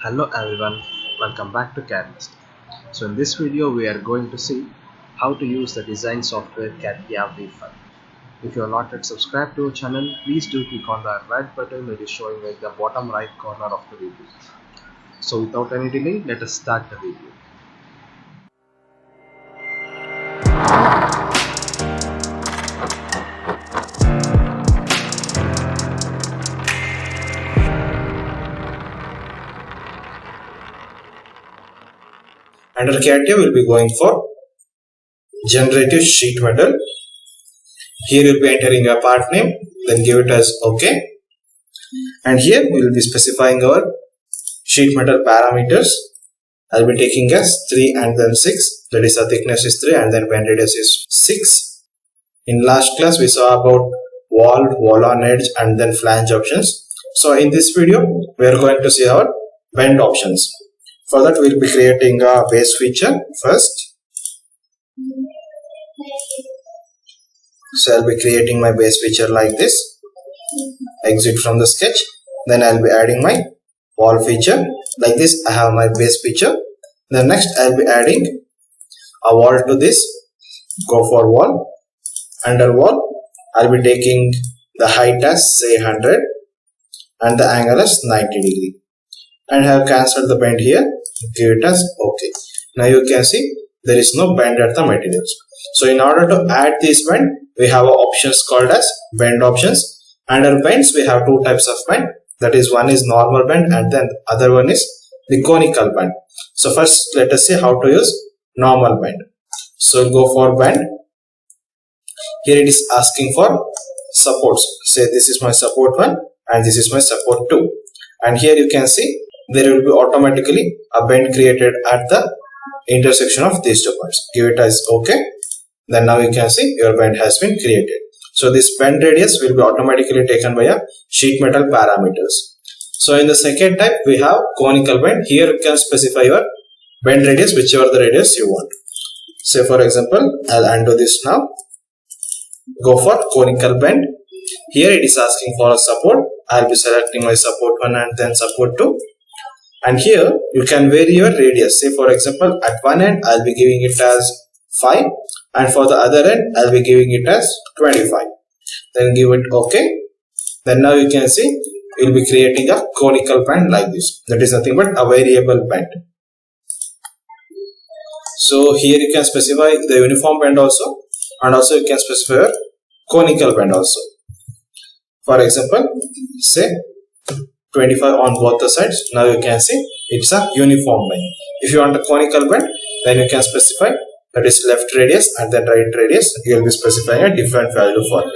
Hello everyone, welcome back to CAD NEST. So in this video we are going to see how to use the design software Catia V5. If you are not yet subscribed to our channel, please do click on the red button that is showing at the bottom right corner of the video. So without any delay, let us start the video. Under Catia, we'll be going for generative sheet metal. Here you'll be entering your part name, then give it as OK. And here we will be specifying our sheet metal parameters. I'll be taking as 3 and then 6. That is, the thickness is 3 and then bend radius is 6. In last class, we saw about wall on edge and then flange options. So in this video, we are going to see our bend options. For that, we'll be creating a base feature first. So I'll be creating my base feature like this. Exit from the sketch. Then I'll be adding my wall feature. Like this, I have my base feature. Then next, I'll be adding a wall to this. Go for wall. Under wall, I'll be taking the height as say 100 and the angle as 90 degree. And I have cancelled the bend here. Give it as OK. Now you can see there is no bend at the materials. So in order to add this bend, we have options called as bend options. Under bends, we have two types of bend. That is, one is normal bend and then other one is the conical bend. So first, let us see how to use normal bend. So go for bend. Here it is asking for supports. Say this is my support 1 and this is my support 2. And here you can see there will be automatically a bend created at the intersection of these two points. Give it as OK. Then now you can see your bend has been created. So this bend radius will be automatically taken by a sheet metal parameters. So in the second type, we have conical bend. Here you can specify your bend radius, whichever the radius you want. Say for example, I'll undo this now. Go for conical bend. Here it is asking for a support. I'll be selecting my support 1 and then support 2. And here you can vary your radius. Say for example, at one end I'll be giving it as 5 and for the other end I'll be giving it as 25. Then give it OK. Then now you can see we'll be creating a conical band like this. That is nothing but a variable band. So here you can specify the uniform band also, and also you can specify a conical band also. For example, say 25 on both the sides. Now you can see it's a uniform band. If you want a conical band, then you can specify that is left radius and then right radius. You will be specifying a different value for them.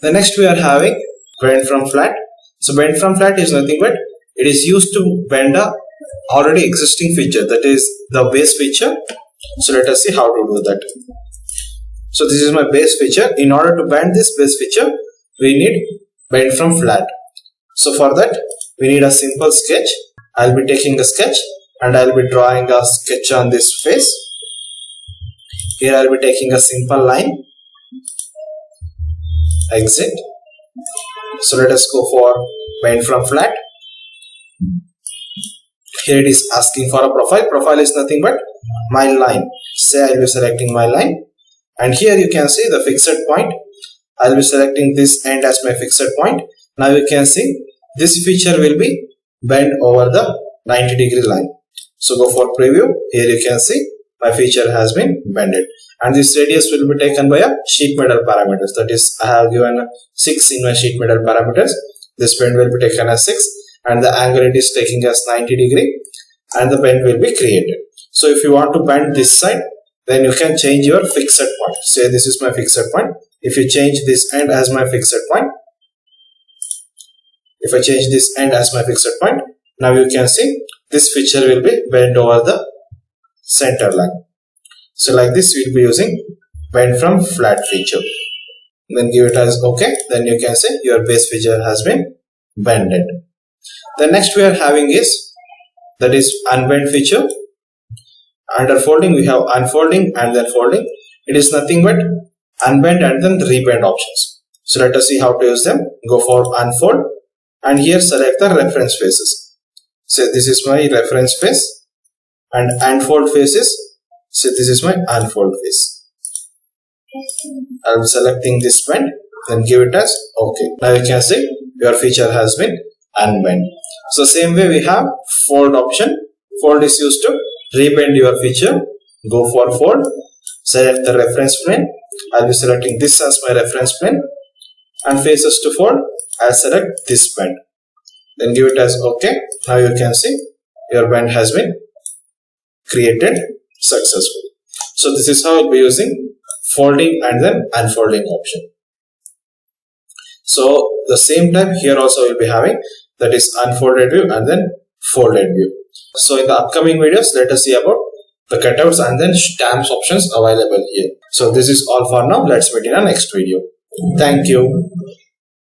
The next we are having bend from flat. So bend from flat is nothing but it is used to bend a already existing feature, that is the base feature. So let us see how to do that. So this is my base feature. In order to bend this base feature, we need bend from flat. So for that, we need a simple sketch. I'll be taking a sketch and I'll be drawing a sketch on this face. Here I'll be taking a simple line. Exit. So let us go for bend from flat. Here it is asking for a profile. Profile is nothing but my line. Say I'll be selecting my line. And here you can see the fixed point. I'll be selecting this end as my fixed point. Now you can see this feature will be bent over the 90 degree line. So go for preview. Here you can see my feature has been bended. And this radius will be taken by a sheet metal parameters. That is, I have given 6 in my sheet metal parameters. This bend will be taken as 6 and the angle it is taking as 90 degree and the bend will be created. So if you want to bend this side, then you can change your fixed point. Say this is my fixed point. If you change this end as my fixed point, if I change this end as my fixed point, now you can see this feature will be bent over the center line. So like this, we'll be using bend from flat feature. Then give it as OK. Then you can see your base feature has been bended. The next we are having is that is unbend feature. Under folding, we have unfolding and then folding. It is nothing but unbend and then rebend options. So let us see how to use them. Go for unfold and here select the reference faces. So this is my reference face, and unfold face is, so this is my unfold face. I'll be selecting this bend, then give it as OK. Now you can see your feature has been unbent. So same way we have fold option. Fold is used to rebend your feature. Go for fold, select the reference plane. I'll be selecting this as my reference plane, and faces to fold, I'll select this bend. Then give it as OK. Now you can see your bend has been created successfully. So this is how I'll be using folding and then unfolding option. So the same time here also we'll be having, that is unfolded view and then folded view. So in the upcoming videos, let us see about the cutouts and then stamps options available here. So this is all for now. Let's meet in our next video. Thank you.